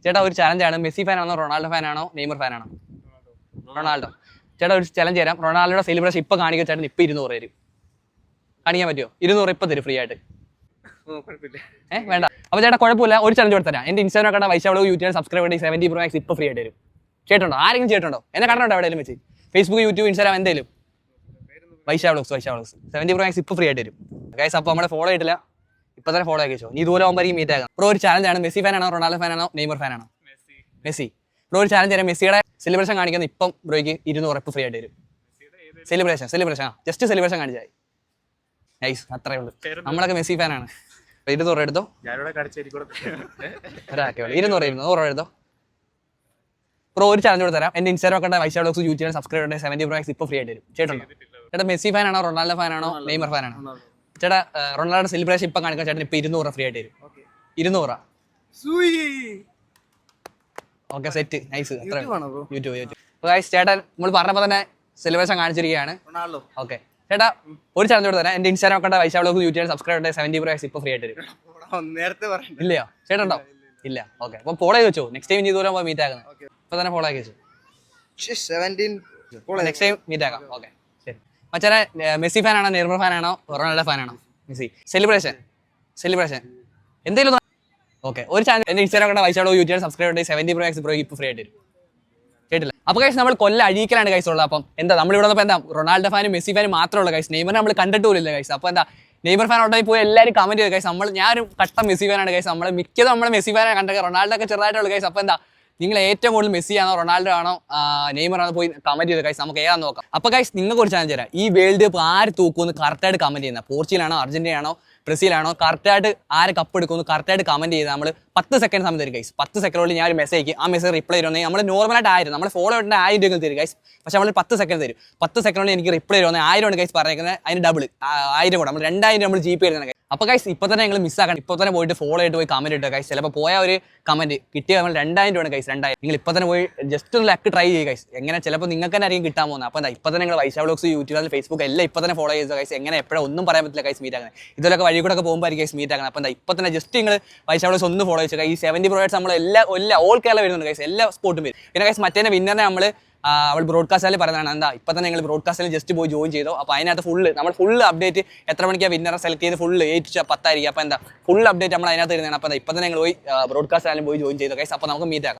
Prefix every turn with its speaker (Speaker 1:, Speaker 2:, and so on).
Speaker 1: ചേട്ടാ ഒരു ചലഞ്ചാണ്. മെസ്സി ഫാനാണോ റൊണാൾഡോ ഫാനാണോ നെയ്മർ ഫാനാണോ? റൊണാൾഡോ. ചേട്ടാ ഒരു ചലഞ്ച് തരാം. റൊണാൾഡോയുടെ സെലിബ്രേഷൻ ഇപ്പൊ കാണിക്കാൻ ചേട്ടൻ ഇപ്പൊ 200 തരും. കാണിക്കാൻ പറ്റുമോ? 200 ഇപ്പൊ തരും ഫ്രീ ആയിട്ട്. വേണ്ട. അപ്പൊ ചേട്ടാ കുഴപ്പമില്ല, ഒരു ചലഞ്ച് കൊടുത്തരാം. എന്റെ ഇൻസ്റ്റാഗ്രാം കണ്ട വൈശാവളോ യൂട്യൂബ് സബ്സ്ക്രൈബ് ചെയ്ത് 70 Pro Max ഇപ്പൊ ഫ്രീ ആയിട്ട് തരും. ചേട്ടുണ്ടോ? ആരെങ്കിലും ചേട്ടുണ്ടോ? എന്നെ കണ്ടോ എവിടെയെങ്കിലും വെച്ച്? ഫേസ്ബുക്ക്, യൂട്യൂബ്, ഇൻസ്റ്റാഗ്രാം എന്തെങ്കിലും? വൈശാവ്ലോഗ്സ് 70 Pro Max ഇപ്പൊ ഫ്രീ ആയിട്ട് തരും ഗൈസ്. അപ്പോൾ നമ്മളെ ഫോളോ ചെയ്തിട്ടില്ല, ഇപ്പൊ തന്നെ ഫോളോ ആക്കി വെച്ചോ. നീ ദൂരം ആകുമ്പോൾ മീറ്റ് ആകാം. ബ്രോ ഒരു ചാലഞ്ച് ആണ്. മെസ്സി ഫാനാണോ റൊണാൾഡോ ഫാനാണോ നെയ്മർ ഫാനാണോ? മെസ്സി. ബ്രോ ഒരു ചാലഞ്ച് തരാം. മെസ്സിയുടെ സെലിബ്രേഷൻ കാണിക്കുന്ന ഇപ്പം ബ്രോയ്ക്ക് 200 ഇപ്പൊ ഫ്രീ ആയിട്ട് തരും. സെലിബ്രേഷൻ ജസ്റ്റ് സെലിബ്രേഷൻ കാണിച്ചാൽ നൈസ്, അത്രേ ഉള്ളൂ. നമ്മളൊക്കെ മെസ്സി ഫാനാണ്. 200 എടുത്തോ. ഒരാൾക്ക് 200 എടുത്തോ. ബ്രോ ഒരു ചാലഞ്ച് കൂടെ തരാം. എന്റെ ഇൻസ്റ്റാഗ്രാം കണ്ട വൈശാവ്ലോഗ്സ് യൂട്യൂബ് സബ്സ്ക്രൈബ് ചെയ്ത് 70 Pro Max ഇപ്പൊ ഫ്രീ ആയിട്ട് തരും. ചേട്ടൻ ചേട്ടാ മെസ്സി ഫാനാണോ റൊണാൾഡോ ഫാനാണോ നെയ്മർ ഫാനാണോ? ചേട്ടാ റൊണാൾഡോ സെലിബ്രേഷൻ ഇപ്പൊ കാണിക്കാൻ ചേട്ടൻ ഇപ്പൊ 200 ഫ്രീ ആയിട്ട് തരും. 200. Okay set, nice. യൂട്യൂബ്. ചേട്ടാ നമ്മൾ പറഞ്ഞപ്പോ തന്നെ സെലിബ്രേഷൻ കാണിച്ചിരിക്കുകയാണ്. ഓക്കെ ചേട്ടാ ഒരു ചാനൽ കൂടെ തരാം. എന്റെ ഇൻസ്റ്റാഗ്രാം കണ്ട വൈശാവ്ലോഗ്സ് യൂട്യൂബ് സബ്സ്ക്രൈബ് ചെയ്ത് 70 Pro Max ഇപ്പൊ ഫ്രീ ആയിട്ട് തരും. ഇല്ലയോ ചേട്ടനുണ്ടോ? ഇല്ല. ഓക്കെ അപ്പൊ ഫോളോ ചെയ്ത് വെച്ചോ. നെക്സ്റ്റ് ടൈം ഇതുപോലെ മീറ്റ് ആകുന്നത് ഇപ്പൊ തന്നെ ഫോളോ ആക്കി വെച്ചു. നെക്സ്റ്റ് ടൈം മീറ്റ് ആക്കാം. ഓക്കെ ശരി. മച്ചാനെ മെസ്സി ഫാനാണോ നെയ്മർ ഫാനാണോ റൊണാൾഡോ ഫാനാണോ? മെസ്സി. സെലിബ്രേഷൻ എന്തെങ്കിലും. ഓക്കെ ഒരു ചാനൽ എന്റെ ഇൻസ്റ്റാഗ്രാം കണ്ട വൈശാവ്ലോഗ്സ് യൂട്യൂബ് സബ്സ്ക്രൈബ് ചെയ്ത് 70 Pro Max ബ്രോ ഇപ്പൊ ഫ്രീ ആയിട്ട് തരും. കേട്ടില്ല? അപ്പൊ കൈസ് നമ്മൾ കൊല്ലം അഴീക്കലാണ് കൈസ് ഉള്ളത്. അപ്പം എന്താ നമ്മളിവിടെ വന്നപ്പോൾ എന്താ റൊണാൾഡോ ഫാനും മെസ്സി ഫാനും മാത്രമുള്ള കൈസ്. നെയ്മർ നമ്മൾ കണ്ടിട്ട് പോലില്ല കൈസ്. അപ്പൊ എന്താ നെയ്മർ ഫാൻ ഉണ്ടെങ്കിൽ പോയി എല്ലാവരും കമന്റ് ചെയ്ത് കൈസ്. ഞാനൊരു കട്ട മെസ്സി ഫാനാണ് കൈസ്. മിക്കതും നമ്മളെ മെസ്സി ഫാനാണ് കണ്ടത്. റൊണാൾഡോ ഒക്കെ ചെറുതായിട്ടുള്ള കൈസ്. അപ്പൊ എന്താ നിങ്ങൾ ഏറ്റവും കൂടുതൽ മെസ്സി ആണോ റൊണാൾഡോ ആണോ നെയ്മർ ആണോ പോയി കമന്റ് ചെയ്ത് കൈസ്. നമുക്ക് ഏതാന്ന് നോക്കാം. അപ്പൊ കൈസ് നിങ്ങൾക്ക് ഒരു ചാൻസ് തരാം. ഈ വേൾഡ് കപ്പ് ആര് തൂക്കുമെന്ന് കറക്റ്റായിട്ട് കമന്റ് ചെയ്യുന്നത്. പോർച്ചുഗലാണോ അർജന്റീന ആണോ ബ്രസീലാണോ കറക്റ്റായിട്ട് ആര് കപ്പ് എടുക്കുമെന്ന് കറക്റ്റായിട്ട് കമന്റ് ചെയ്ത് നമ്മൾ 10 സെക്കൻഡ് സമയം തരും ഗൈസ്. 10 സെക്കൻഡിൽ ഞാൻ ഒരു മെസ്സേജ് ആ മെസ്സേജ് റിപ്ലൈ തരുവാണെങ്കിൽ നമ്മൾ നോർമലായിട്ട് 1000 നമ്മൾ ഫോളോ ചെയ്യേണ്ട 1000 രൂപ തരും ഗൈസ്. പക്ഷെ നമ്മൾ 10 സെക്കൻഡ് തരും. 10 സെക്കൻഡിൽ എനിക്ക് റിപ്ലൈ തരുവാണെങ്കിൽ 1000 ഗൈസ് പറഞ്ഞേക്കുന്നത്. അതിന് ഡബിൾ 1000 കൂടെ നമ്മൾ 2000 നമ്മൾ GP തരുന്നത്. അപ്പോൾ ഗൈസ് ഇപ്പോൾ തന്നെ നിങ്ങൾ മിസ്സാക്കണം. ഇപ്പോൾ തന്നെ പോയിട്ട് ഫോളോ ചെയ്തിട്ട് പോയി കമന്റ് ഇട്ടോ ഗൈസ്. ചിലപ്പോൾ പോയ ഒരു കമന്റ് കിട്ടിയ നമ്മൾ 2000 രൂപയാണ് ഗൈസ്. 2000 നിങ്ങൾ ഇപ്പോൾ തന്നെ പോയി ജസ്റ്റ് ഒന്ന് ലക്ക് ട്രൈ ചെയ്യുക ഗൈസ്. എങ്ങനെ ചിലപ്പോൾ നിങ്ങൾക്ക് തന്നെ ആയിരിക്കും കിട്ടാൻ പോകുന്നത്. അപ്പോൾ എന്താ ഇപ്പോൾ തന്നെ നിങ്ങൾ വൈശാവ്ലോഗ്സ് യൂട്യൂബ് ഫേസ്ബുക്ക് എല്ലാം ഇപ്പോൾ തന്നെ ഫോളോ ചെയ്ത ഗൈസ്. എങ്ങനെ എപ്പോഴും ഒന്നും പറയാൻ പറ്റില്ല ഗൈസ് മീറ്റ് ആകുന്നത്. ഇതിലൊക്കെ വഴി കൂടെ ഒക്കെ പോകുമ്പോൾ ഗൈസ് മീറ്റ് ആകുന്നത്. അപ്പോൾ എന്താ ഇപ്പോൾ തന്നെ ജസ്റ്റ് നിങ്ങൾ വൈശാവ്ലോഗ്സ് ഒന്ന് ഫോളോ ചെയ്ത് ഈ 70 Pro Max നമ്മൾ എല്ലാ ഓൾ കേരള വരുന്നുണ്ട് ഗൈസ്. എല്ലാ സ്പോട്ടും വരും. പിന്നെ ഗൈസ് മറ്റേ വിന്നറിനെ അവൾ ബ്രോഡ്കാസ്റ്റിൽ പറയുന്നതാണ്. എന്താ ഇപ്പം തന്നെ നിങ്ങൾ ബ്രോഡ്കാസ്റ്റിൽ ജസ്റ്റ് പോയി ജോയിൻ ചെയ്തോ. അപ്പോൾ അതിനകത്ത് നമ്മൾ ഫുൾ അപ്ഡേറ്റ് എത്ര മണിക്കാണ് വിന്നറെ സെലക്ട് ചെയ്ത് ഫുൾ 8 to 10 ആയിരിക്കും. അപ്പോൾ എന്താ ഫുൾ അപ്ഡേറ്റ് നമ്മൾ അതിനകത്ത് വരുന്നതാണ്. അപ്പോൾ ഇപ്പം തന്നെ നിങ്ങൾ പോയി ബ്രോഡ്കാസ്റ്റ് ആയാലും പോയി ജോയിൻ ചെയ്തോ ഗൈസ്. അപ്പോൾ നമുക്ക് മീറ്റ് ആക്കാം.